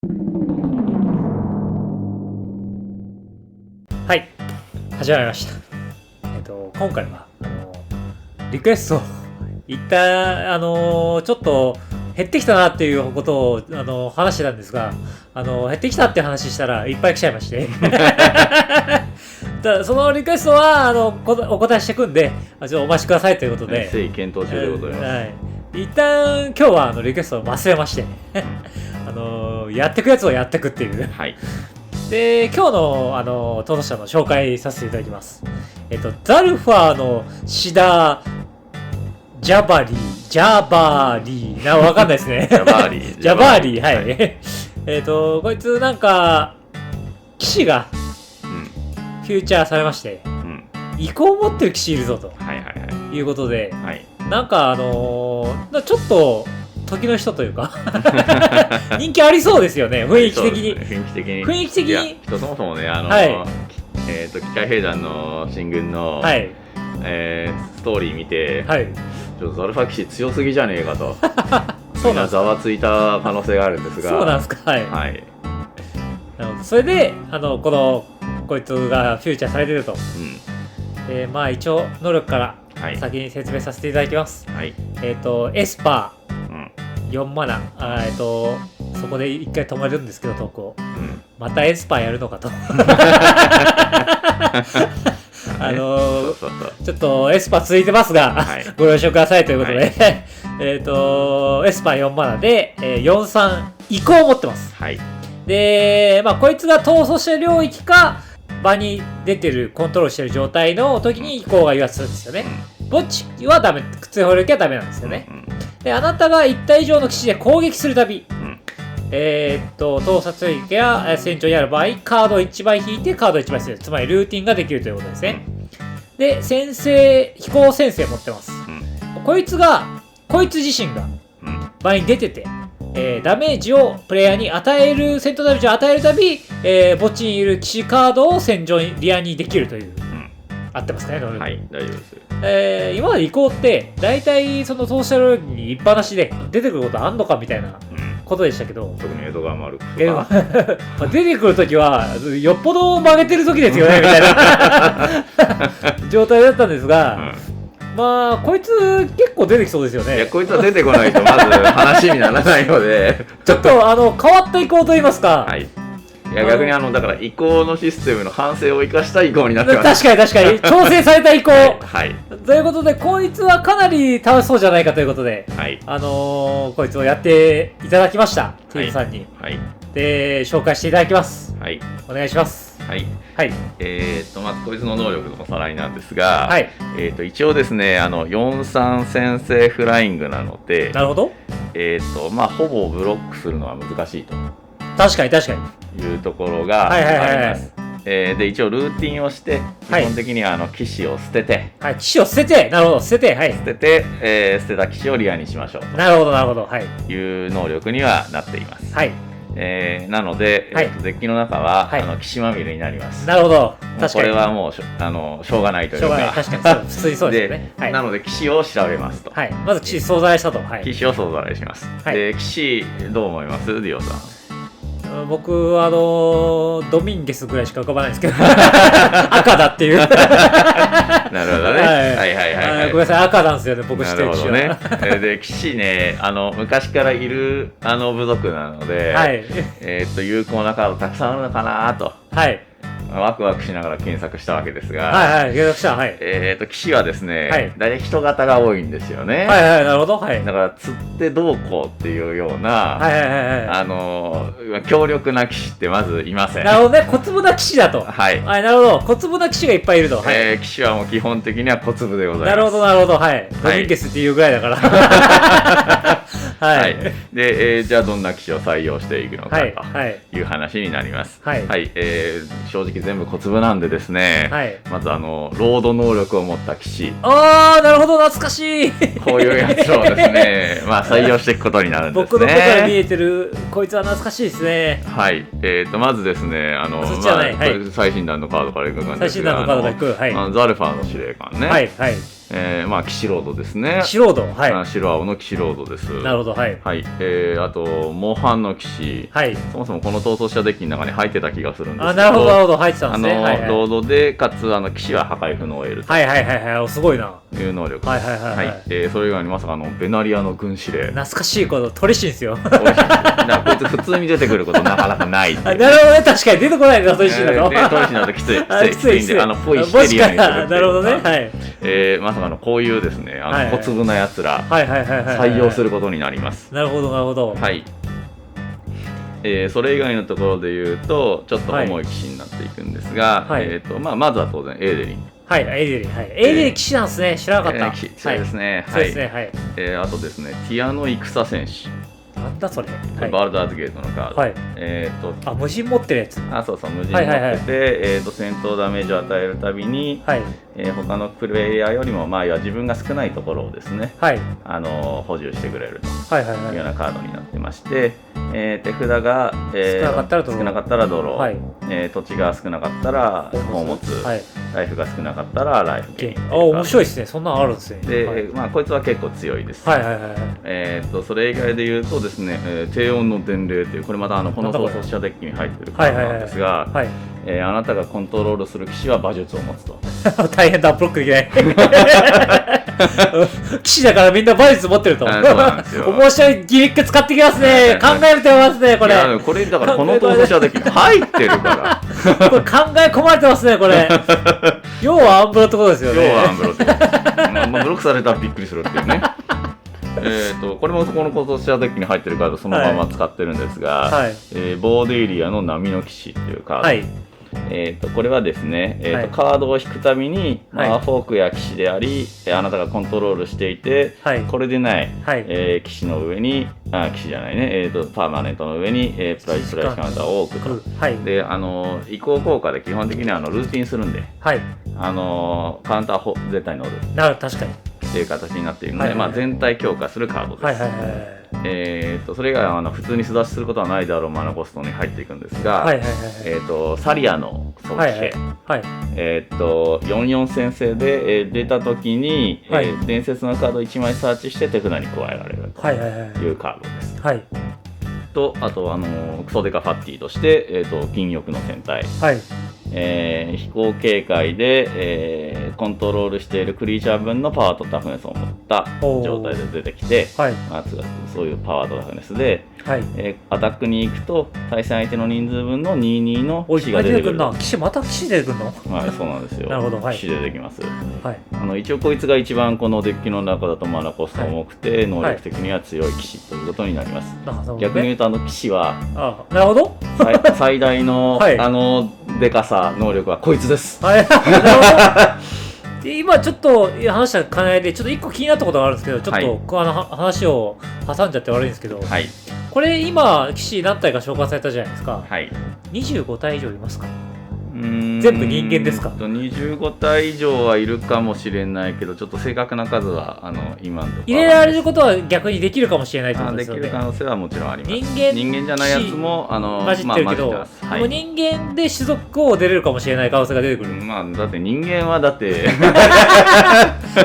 はい、始まりました。今回はリクエスト一旦ちょっと減ってきたなっていうことを話してたんですが、減ってきたって話したらいっぱい来ちゃいましてそのリクエストはお答えしていくんで、ちょっとお待ちくださいということで、誠意検討中でございます。はい、一旦今日はリクエストを忘れましてやってくやつをやってくっていう、はい、で今日の当社の紹介させていただきます。ザルファーのシダジャバリーわかんないですね。ジャバーリーはい、こいつなんか騎士がフューチャーされまして、遺構を持ってる騎士いるぞと、いうことで、なんかちょっと時の人というか人気ありそうですよね、雰囲気的に。雰囲気的にそもそもね、機械兵団の進軍の、ストーリー見て、ちょっとザルファ騎士強すぎじゃねえかとみんなざわついた可能性があるんですが。そうなんですか。はい、なるほど。それでこいつがフューチャーされてると、まあ一応能力から先に説明させていただきます。エスパー、4マナ、そこで一回止まるんですけど、トークを、またエスパーやるのかとちょっとエスパー続いてますが、ご了承くださいということで、エスパー4マナで、4-3移行を持ってます。で、こいつが逃走してる領域か場に出てるコントロールしてる状態の時に移行が誘発するんですよね。墓地はダメ、追放領域はダメなんですよね。で、あなたが1体以上の騎士で攻撃するたび、盗撮領域や戦場にある場合、カードを1枚引いてカードを1枚する、つまりルーティンができるということですね。で、飛行先生持ってます。こいつ自身が場に出てて、ダメージをプレイヤーに戦闘ダメージを与えるたび、墓地にいる騎士カードを戦場にリアにできるという、合ってますかね、能力。はい、大丈夫です。今まで移行って大体そのソーシャル領域に一般なしで出てくることあんのかみたいなことでしたけど、特に江戸川丸出てくるときはよっぽど曲げてるときですよねみたいな状態だったんですが、まあこいつ結構出てきそうですよね。いや、こいつは出てこないとまず話にならないのでちょっと変わった移行といいますか、いや逆にだから移行のシステムの反省を生かした移行になってます。確かに調整された移行ということで、こいつはかなり楽しそうじゃないかということで、こいつをやっていただきました、ティームさんに。で、紹介していただきます。お願いします。まずこいつの能力のおさらいなんですが、一応ですね、4-3先制フライングなので、なるほど。ほぼブロックするのは難しいと。確かにいうところがあります。で、一応ルーティンをして基本的に騎士を捨てて、なるほど、捨てて、捨てた騎士をリアにしましょうと。なるほど、いう能力にはなっています。なので、デッキの中は騎士まみれになります。なるほど。これはもうしょうがないというか、確かに普通にそうですね。なので騎士を調べますと。まず騎士総ざらいしたと。騎士を総ざらいします。で、騎士どう思います、ディオさん？僕はドミンゲスぐらいしか浮かばないんですけど赤だっていうなるほどね。ごめんなさい、赤なんですよね、僕知ってる騎士は。なるほどね。で、騎士ね、昔からいる部族なので、有効なカードたくさんあるのかなとワクワクしながら検索したわけですが、騎士はですね、大体人型が多いんですよね。なるほど。だから釣ってどうこうっていうような強力な騎士ってまずいません。なるほどね、小粒な騎士だと。なるほど、小粒な騎士がいっぱいいると。騎士はもう基本的には小粒でございます。なるほど。ドミンゲスっていうぐらいだからで、じゃあどんな騎士を採用していくのかという話になります。正直全部小粒なんでですね、まずロード能力を持った騎士、なるほど、懐かしいこういうやつをですね採用していくことになるんですね。僕のことが見えてるこいつは懐かしいですね。まずですね、最新弾のカードからいくんですが、最新弾のカードからいく、ザルファーの司令官ね。まあ騎士ロードですね。騎士ロード、はい。白青の騎士ロードです。なるほど、はい。はい。あとモンハンの騎士、はい。そもそもこの逃走者デッキの中に入ってた気がするんですけど。なるほどなるほど、入ってたんですね。ロードでかつ騎士は破壊不能を得ると。はいはいはいはい、すごいな。いう能力。はいはいはい、はい。それ以外にまさかベナリアの軍司令。懐かしいことトリシンですよ。こいつ普通に出てくることなかなかない。なるほどね、確かに出てこないなトリシンだと。トリシンだときつい。きついんでポイしてるようにする。なるほどね。はい。まさかこういうですね、小粒なやつら採用することになります。なるほどなるほど。はい。それ以外のところで言うとちょっと重い騎士になっていくんですが、まずは当然エーデリン。はい、エーデリン、はい。エーデリン騎士なんですね。知らなかった。そうですね。そうですね。はい。あとですね、ティアノ戦戦士。なんだそれ。バルダーズゲートのカード。はい。無人持ってるやつ。そうそう、無人持ってて、戦闘ダメージを与えるたびに、他のプレイヤーよりも、自分が少ないところをですね、補充してくれるというようなカードになってまして、手札が、少なかったらドロー、土地が少なかったら宝物、ライフが少なかったらライフゲイン。面白いですね。そんなのあるんですね。で、こいつは結構強いです。それ以外で言うとですね、低温の伝令という、これまたこの逃走者デッキに入っているカードなんですが、あなたがコントロールする騎士は馬術を持つと。大変だ、ブロックできない。騎士だからみんな馬術持ってると。そうなんですよ。面白いギミック使ってきますね。考えてますね、これ。これだからこの逃走者デッキに入ってるから。これ考え込まれてますね、これ。要はアンブロってことですよね。要はアンブロってこと。ブロックされたらびっくりするっていうね。これもこの逃走者デッキに入ってるカードそのまま使ってるんですが、ボーデイリアの波の騎士っていうカード。これはですね、カードを引くたびに、フォークや騎士であり、あなたがコントロールしていて、これでない、騎士の上に、騎士じゃないね、パーマネントの上に、プライスカウンターを置くと。で、移行効果で基本的にはルーティンするんで、カウンター絶対乗る。確かに。っていう形になっているので、全体強化するカードです。それ以外は普通に素出しすることはないであろうマナコストに入っていくんですが、サリアの装備44先生で出た時に伝説のカード1枚サーチして手札に加えられるというカードです。とあとクソデカファッティとして禁欲の戦隊。飛行警戒で、コントロールしているクリーチャー分のパワーとタフネスを持った状態で出てきて、そういうパワーとタフネスで、アタックに行くと対戦相手の人数分の22の騎士が出てくる。騎士また騎士出てくるの？はい、そうなんですよ。なるほど、騎士出てきます。一応こいつが一番このデッキの中だとマナコスト重くて能力的には強い騎士ということになります。逆に言うと騎士はなるほど最大のでかさ能力はこいつです。今ちょっと話した兼ね合いでちょっと1個気になったことがあるんですけど、ちょっと話を挟んじゃって悪いんですけど、これ今騎士何体か紹介されたじゃないですか。25体以上いますか？全部人間ですか？25体以上はいるかもしれないけど、ちょっと正確な数は今のところ入れられることは逆にできるかもしれないってことですよね。できる可能性はもちろんあります。人間じゃないやつも混じってるけど、でも人間で種族を出れるかもしれない可能性が出てくる。だって人間はだって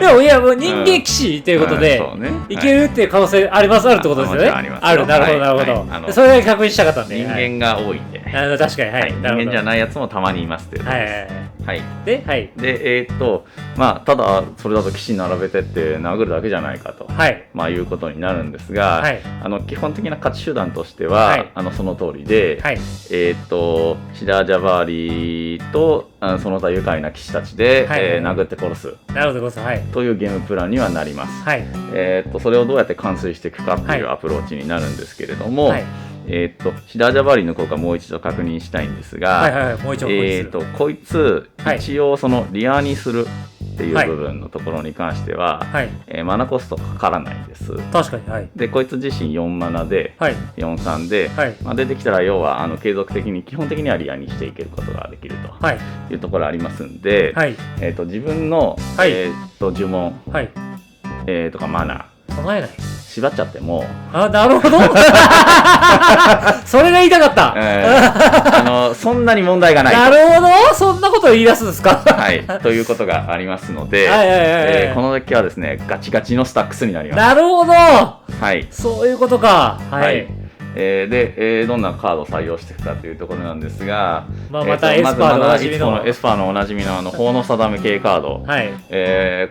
でもいやもう人間騎士ということでいけるっていう可能性あるってことですよね。ある、なるほどなるほど。それだけ確認したかったんで。人間が多いんで。確かに、人間じゃないやつもたまにいますっていう。で、ただそれだと騎士並べてって殴るだけじゃないかと、いうことになるんですが、基本的な勝ち手段としては、その通りで、シダージャバーリーとその他愉快な騎士たちで、殴って殺すというゲームプランにはなります。それをどうやって完遂していくかっていうアプローチになるんですけれども、シダージャバーリーの効果もう一度確認したいんですが、こいつ一応そのリアにするっていう部分のところに関しては、マナコストかからないです。確かに、でこいつ自身4マナで、4-3で、出てきたら要は継続的に基本的にはリアにしていけることができるというところありますんで、自分の、呪文、とかマナー縛っちゃっても。あ、なるほどそれが言いたかった、そんなに問題がない。なるほど、そんなことを言い出すんですかはい、ということがありますので、このデッキはですね、ガチガチのスタックスになります。なるほど、はい、そういうことか。はい、で、どんなカードを採用していくかというところなんですが、またエスパーのおなじみのエスパーのおなじみの法の定め系カード、はい、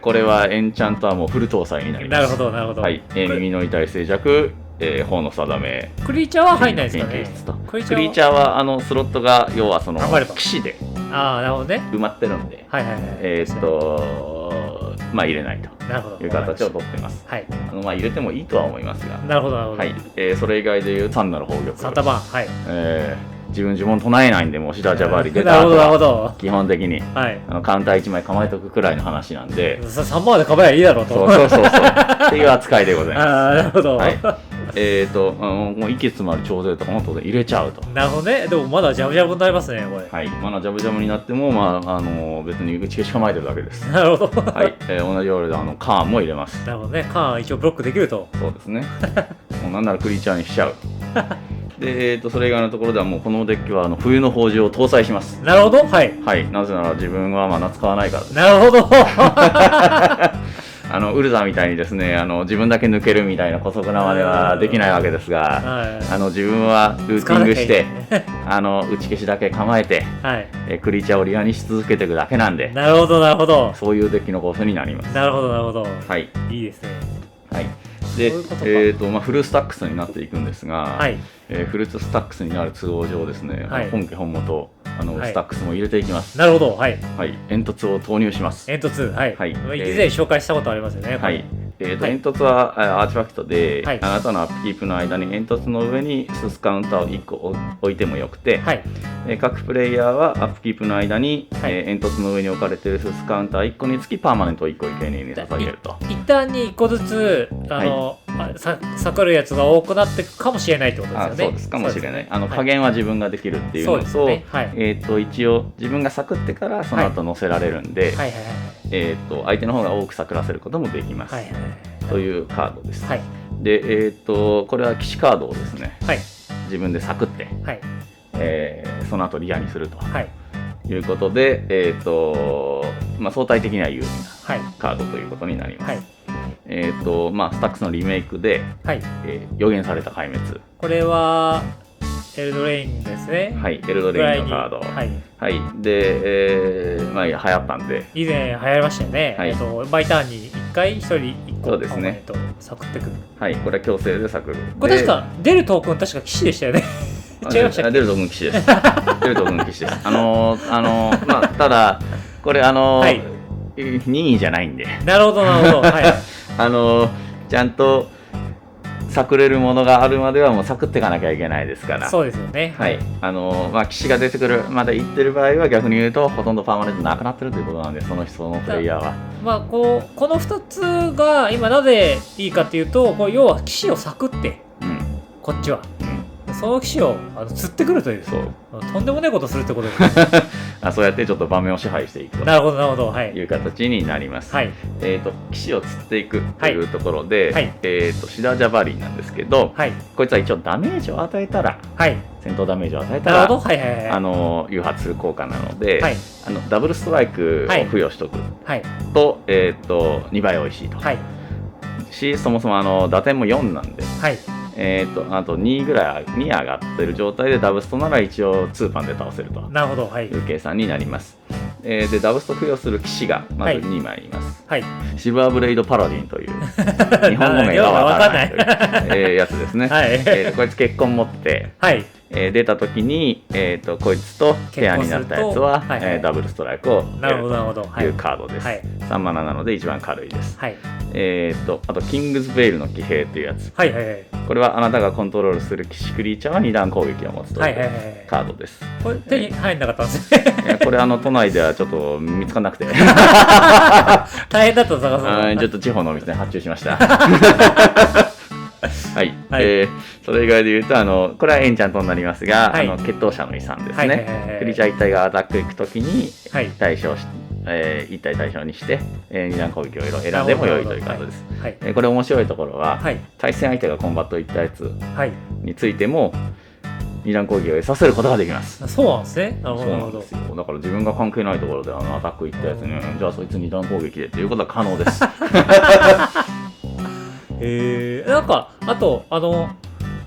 これはエンチャントはもうフル搭載になります。なるほどなるほど。はい、耳の痛い静寂、法の定め。クリーチャーは入んないですかね。クリーチャーはスロットが要はその騎士で埋まってるんで、まあ入れないという形をとってます。はい、まあ入れてもいいとは思いますが。なるほどなるほど。はい、それ以外でいう単なる宝玉。サンタバン、はい。自分唱えないんで、もうシダジャバリ出た後は基本的にカウンター1枚構えとくくらいの話なんで、3万で構えばいいだろうと。そうっていう扱いでございます。なるほど。はい、もう息詰まる調整とかも当然入れちゃうと。なるほどね。でもまだジャブジャブになりますね、これ。はい、まだジャブジャブになっても、別に打ち消し構えてるだけです。なるほど。はい、同じようにカーンも入れます。なるほどね。カーン一応ブロックできると。そうですね。もうなんならクリーチャーにしちゃう。で、それ以外のところではもうこのデッキは冬の宝珠を搭載します。なるほど。はい。はい、なぜなら自分は使わないからです。なるほど。ウルザみたいにですね、自分だけ抜けるみたいな姑息なまではできないわけですが、自分はルーティングして、打ち消しだけ構えて、クリーチャーをリアにし続けていくだけなんで。なるほどなるほど。そういうデッキの構成になります。なるほどなるほど。はい。いいですね。はい。で、フルスタックスになっていくんですが、フルスタックスになる都合上ですね、本家本元スタックスも入れていきます。なるほど。はい。はい。煙突を投入します。煙突、はい。はい。以前紹介したことありますよね。はい。煙突はアーティファクトで、あなたのアップキープの間に煙突の上にススカウンターを1個置いてもよくて、各プレイヤーはアップキープの間に煙突の上に置かれているススカウンター1個につきパーマネントを1個生贄に捧げると。一旦に1個ずつ避るやつが多くなっていくかもしれないってことですよね。そうですかもしれない。加減は自分ができるっていうのと、一応自分がサクってからその後乗せられるんで、相手の方が多くサクらせることもできます。というカードです。で、これは騎士カードをですね、自分でサクって、その後リアにするということで、相対的には有利なカードということになります。スタックスのリメイクで、予言された壊滅。これはエルドレインですね。はい、エルドレインのカード。はい。で、流行ったんで。以前流行りましたよね。毎ターンに1回1人1個そうですね。サクってくる。はい、これは強制でサクる。これ確か出るトークン確か騎士でしたよね。違いました。出るトークン騎士です。出るトークン騎士です。ただこれ任意じゃないんで。なるほどなるほど。はい。ちゃんとサクれるものがあるまではもうサクっていかなきゃいけないですから。そうですよね。はい。騎士が出てくるまで行ってる場合は逆に言うとほとんどパーマネントなくなってるということなんで、そのプレイヤーは。この2つが今なぜいいかっていうと、要は騎士をサクって、こっちは。その騎士を釣ってくるという、とんでもないことするってことですね。そうやってちょっと場面を支配していくとなるほどなるほど、はい、いう形になります。騎士を釣っていくというところで、シダジャバリーなんですけど、こいつは一応ダメージを与えたら、戦闘ダメージを与えたら誘発する効果なので、ダブルストライクを付与しとくと、2倍おいしいと。し、そもそも打点も4なんで。あと2ぐらい2上がってる状態でダブストなら一応2パンで倒せるという計算になります。でダブスト付与する騎士がまず2枚います。シルバーブレイドパラディンという日本語名がわからないというやつですね。こいつ結婚持って出た時に、こいつとペアになったやつはダブルストライクをやるというカードです。3マナなので一番軽いです。あとキングズベイルの騎兵というやつ。これはあなたがコントロールする騎士クリーチャーは2段攻撃を持つというカードです。これ手に入んなかったんですね。これ都内ではちょっと見つからなくて大変だった探すの。ちょっと地方のお店に発注しました。それ以外で言うとこれはエンチャントになりますが、決闘者の遺産ですね。クリーチャー一体がアタック行くときに対処し1体対象にして、2段攻撃を選んでも良いというカードです。これ面白いところは、対戦相手がコンバット行ったやつについても、2段攻撃を得させることができます。そうなんですね。なるほど。そうなんですよ。だから自分が関係ないところでアタック行ったやつに、じゃあそいつ2段攻撃でっていうことは可能です。なんかあと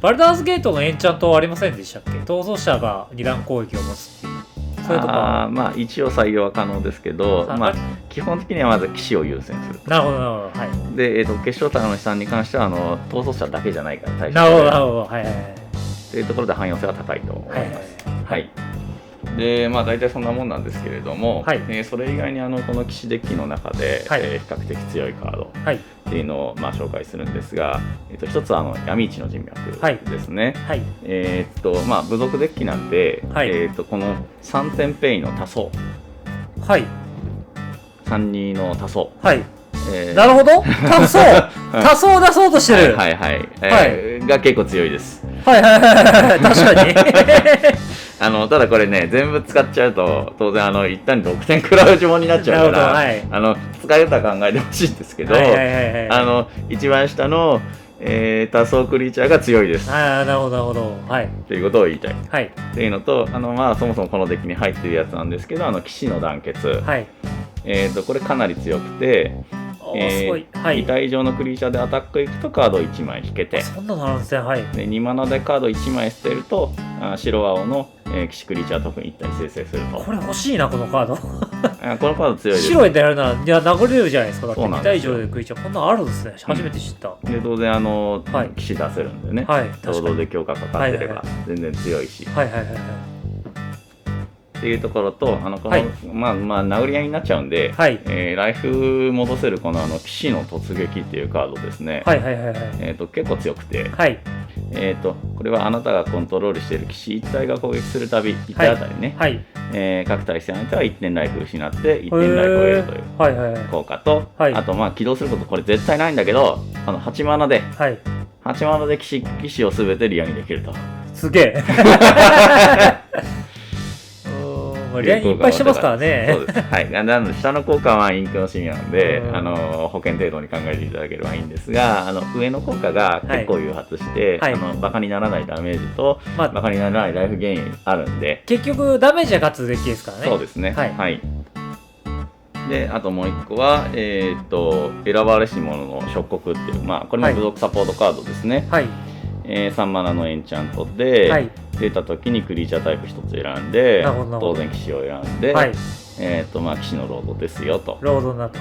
バルダーズゲートのエンチャントありませんでしたっけ？逃走者が2段攻撃を持つっていう。それとかまあ一応採用は可能ですけど、基本的にはまず騎士を優先する。なるほどなるほど。はい。で決勝タイの資産に関しては逃走者だけじゃないから対象。なるほどなるほど。はいはいはい。というところで汎用性は高いと思います。はい。で大体そんなもんなんですけれども、それ以外にこの騎士デッキの中で、比較的強いカードっていうのを紹介するんですが、一つは闇市の人脈ですね。部族デッキなんで、この3点ペイの多層、3-2の多層、なるほど、多層出そうとしてる、が結構強いです。確かにただこれね、全部使っちゃうと当然一旦に6点食らう呪文になっちゃうから、使い方考えてほしいんですけど、一番下の、多層クリーチャーが強いです。なるほどなるほど。ということを言いたい。っていうのとそもそもこのデッキに入ってるやつなんですけど、騎士の団結、これかなり強くて、2体以上のクリーチャーでアタックいくとカード1枚引けて、そんなのあるんですね。で2マナでカード1枚捨てると白青の騎士クリーチャー特に1体生成すると。これ欲しいな、このカードこのカード強いです。白でやるなら殴れるじゃないですか。だって2体以上でクリーチャーこんなのあるんですね。初めて知った。で当然騎士出せるんでね、共同で強化かかってれば全然強いしっていうところと、この殴り合いになっちゃうんで、ライフ戻せるこの騎士の突撃っていうカードですね。結構強くて、これはあなたがコントロールしている騎士1体が攻撃するたび1体あたりね、各対戦相手は1点ライフ失って1点ライフを得るという効果と、あと起動することこれ絶対ないんだけど、8マナで騎士を全てリアにできると。すげえリアにいっぱいしてますからね。そうです。なので下の効果はインクのシミなんで、保険程度に考えていただければいいんですが、上の効果が結構誘発して、バカにならないダメージと、バカにならないライフゲインあるんで、結局ダメージは勝つデッキですからね。そうですね。であともう一個は、選ばれし者の触国っていう、これも部族サポートカードですね。3マナのエンチャントで、出た時にクリーチャータイプ1つ選んで、当然騎士を選んで、騎士のロードですよと。ロードになると。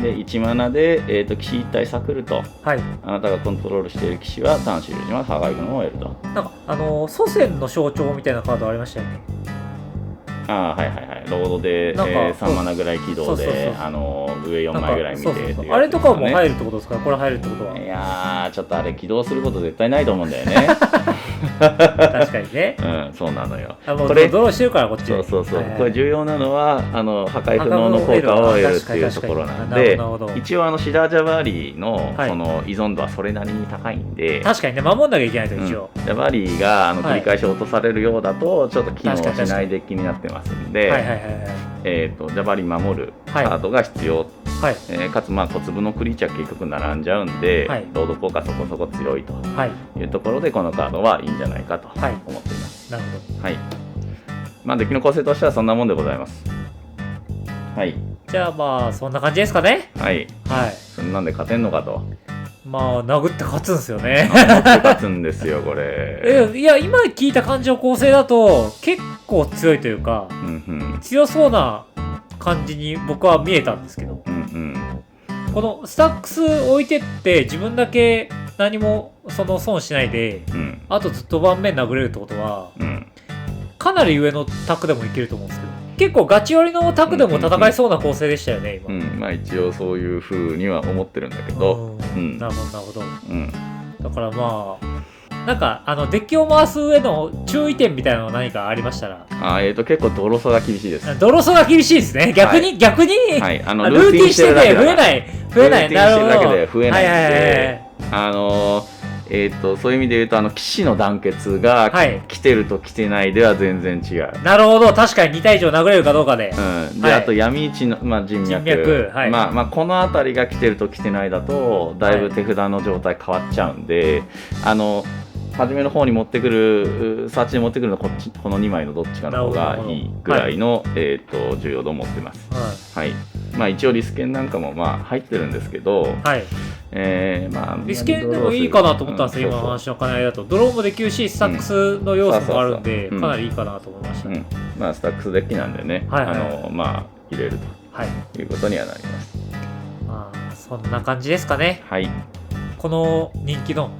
で1マナで、騎士1体サクると、あなたがコントロールしている騎士はターン終了時まで破壊軍を得ると。なんか祖先の象徴みたいなカードありましたよね。ロードで、3マナぐらい起動で上4枚ぐらい見てっていうやつですよね。あれとかも入るってことですか？これ入るってことは。いやちょっとあれ起動すること絶対ないと思うんだよね。確かにね。そうなのよ。これドローしてるからこっち。これ重要なのは破壊不能の効果を得るっていうところなんで、一応シダージャバーリーのその依存度はそれなりに高いんで、確かにね、守んなきゃいけないと一応。ジャバーリーが繰り返し落とされるようだとちょっと機能しないデッキになってますんで、ジャバーリー守るカードが必要。かつ小粒のクリーチャー結局並んじゃうんで、ロード効果そこそこ強いというところでこのカードはいいんじゃないかと思っています。なるほど。デッキの構成としてはそんなもんでございます。じゃあそんな感じですかね。そんなんで勝てんのかと。殴って勝つんですよね。殴って勝つんですよこれ。いや今聞いた感じの構成だと結構強いというか、強そうな感じに僕は見えたんですけど、このスタックス置いてって自分だけ何も損しないで、あとずっと盤面殴れるってことは、かなり上のタクでもいけると思うんですけど、結構ガチ寄りのタクでも戦いそうな構成でしたよね今。一応そういう風には思ってるんだけど、なるほど。だからなんかデッキを回す上の注意点みたいなのは何かありましたら。結構ドロソが厳しいです。ドロソが厳しいですね。逆に、ルーティンしてて増えない。ルーティンしてるだけで増えないんで、そういう意味で言うと騎士の団結が、来てると来てないでは全然違う。なるほど、確かに2対1を殴れるかどうかで。で、あと闇市の、人脈。この辺りが来てると来てないだとだいぶ手札の状態変わっちゃうんで、初めの方に持ってくるサーチで持ってくるのはこの2枚のどっちかの方がいいぐらいの、重要度を持ってます。一応リスケンなんかも入ってるんですけど、リスケンでもいいかなと思ったんですよ、今の話の兼ね合いだと。ドローもできるし、スタックスの要素もあるんで、かなりいいかなと思いました。スタックスデッキなんでね、入れるということにはなります。そんな感じですかね。この人気の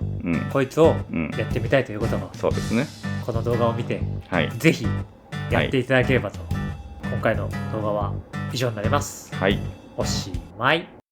こいつをやってみたいということも、そうですね、この動画を見て、ぜひやっていただければと。今回の動画は以上になります。おしまい。